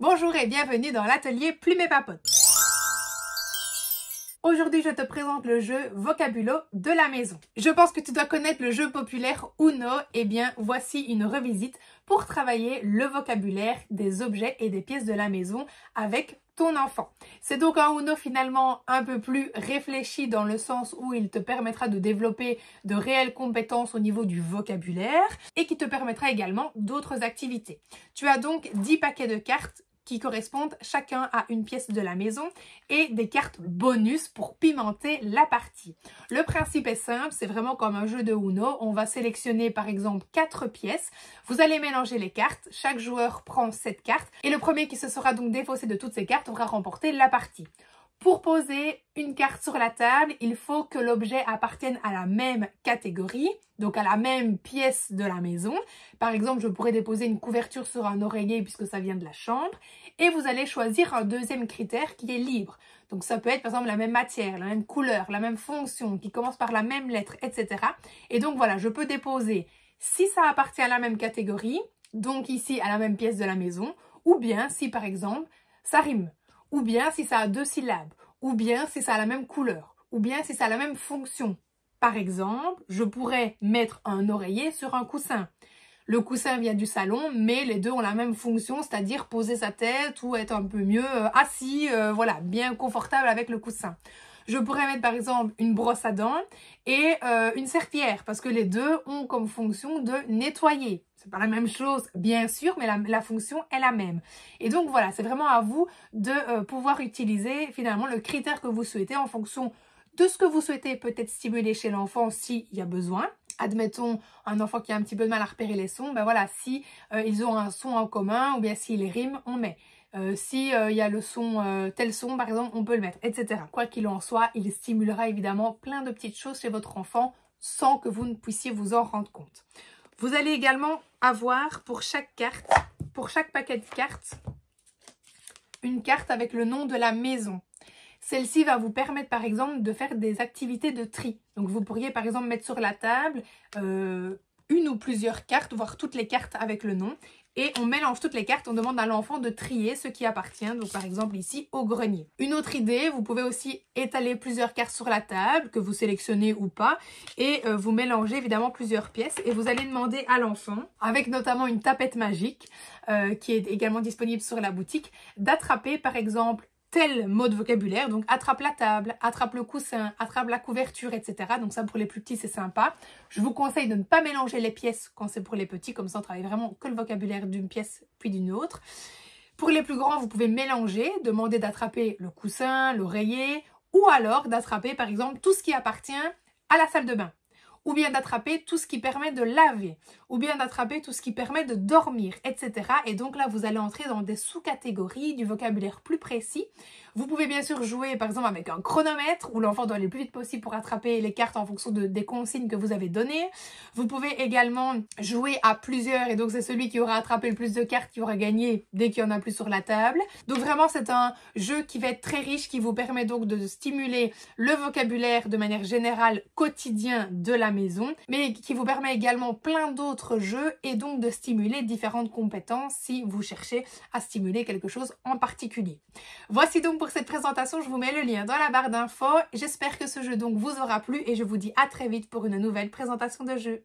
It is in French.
Bonjour et bienvenue dans l'atelier Plume et Papote. Aujourd'hui, je te présente le jeu Vocabulo de la maison. Je pense que tu dois connaître le jeu populaire Uno. Eh bien, voici une revisite pour travailler le vocabulaire des objets et des pièces de la maison avec ton enfant. C'est donc un Uno finalement un peu plus réfléchi dans le sens où il te permettra de développer de réelles compétences au niveau du vocabulaire et qui te permettra également d'autres activités. Tu as donc 10 paquets de cartes qui correspondent chacun à une pièce de la maison et des cartes bonus pour pimenter la partie. Le principe est simple, c'est vraiment comme un jeu de Uno. On va sélectionner par exemple 4 pièces. Vous allez mélanger les cartes. Chaque joueur prend 7 cartes et le premier qui se sera donc défaussé de toutes ces cartes aura remporté la partie. Pour poser une carte sur la table, il faut que l'objet appartienne à la même catégorie, donc à la même pièce de la maison. Par exemple, je pourrais déposer une couverture sur un oreiller puisque ça vient de la chambre. Et vous allez choisir un deuxième critère qui est libre. Donc ça peut être par exemple la même matière, la même couleur, la même fonction, qui commence par la même lettre, etc. Et donc voilà, je peux déposer si ça appartient à la même catégorie, donc ici à la même pièce de la maison, ou bien si par exemple ça rime. Ou bien si ça a 2 syllabes, ou bien si ça a la même couleur, ou bien si ça a la même fonction. Par exemple, je pourrais mettre un oreiller sur un coussin. Le coussin vient du salon, mais les deux ont la même fonction, c'est-à-dire poser sa tête ou être un peu mieux assis, voilà, bien confortable avec le coussin. Je pourrais mettre par exemple une brosse à dents et une serpillière parce que les deux ont comme fonction de nettoyer. C'est pas la même chose bien sûr, mais la fonction est la même. Et donc voilà, c'est vraiment à vous de pouvoir utiliser finalement le critère que vous souhaitez en fonction de ce que vous souhaitez peut-être stimuler chez l'enfant s'il y a besoin. Admettons un enfant qui a un petit peu de mal à repérer les sons, ben voilà, si ils ont un son en commun ou bien s'ils riment, on met. Si y a le son, tel son par exemple, on peut le mettre, etc. Quoi qu'il en soit, il stimulera évidemment plein de petites choses chez votre enfant sans que vous ne puissiez vous en rendre compte. Vous allez également avoir pour chaque carte, pour chaque paquet de cartes, une carte avec le nom de la maison. Celle-ci va vous permettre par exemple de faire des activités de tri. Donc vous pourriez par exemple mettre sur la table une ou plusieurs cartes, voire toutes les cartes avec le nom. Et on mélange toutes les cartes, on demande à l'enfant de trier ce qui appartient, donc par exemple ici au grenier. Une autre idée, vous pouvez aussi étaler plusieurs cartes sur la table, que vous sélectionnez ou pas, et vous mélangez évidemment plusieurs pièces et vous allez demander à l'enfant, avec notamment une tapette magique qui est également disponible sur la boutique, d'attraper par exemple tel mot de vocabulaire, donc attrape la table, attrape le coussin, attrape la couverture, etc. Donc ça pour les plus petits c'est sympa. Je vous conseille de ne pas mélanger les pièces quand c'est pour les petits, comme ça on travaille vraiment que le vocabulaire d'une pièce puis d'une autre. Pour les plus grands, vous pouvez mélanger, demander d'attraper le coussin, l'oreiller, ou alors d'attraper par exemple tout ce qui appartient à la salle de bain. Ou bien d'attraper tout ce qui permet de laver, ou bien d'attraper tout ce qui permet de dormir, etc. Et donc là, vous allez entrer dans des sous-catégories du vocabulaire plus précis. Vous pouvez bien sûr jouer par exemple avec un chronomètre, où l'enfant doit aller le plus vite possible pour attraper les cartes en fonction des consignes que vous avez données. Vous pouvez également jouer à plusieurs, et donc c'est celui qui aura attrapé le plus de cartes qui aura gagné dès qu'il y en a plus sur la table. Donc vraiment, c'est un jeu qui va être très riche, qui vous permet donc de stimuler le vocabulaire de manière générale quotidien de la maison, mais qui vous permet également plein d'autres jeux et donc de stimuler différentes compétences si vous cherchez à stimuler quelque chose en particulier. Voici donc pour cette présentation, je vous mets le lien dans la barre d'infos. J'espère que ce jeu donc vous aura plu et je vous dis à très vite pour une nouvelle présentation de jeu.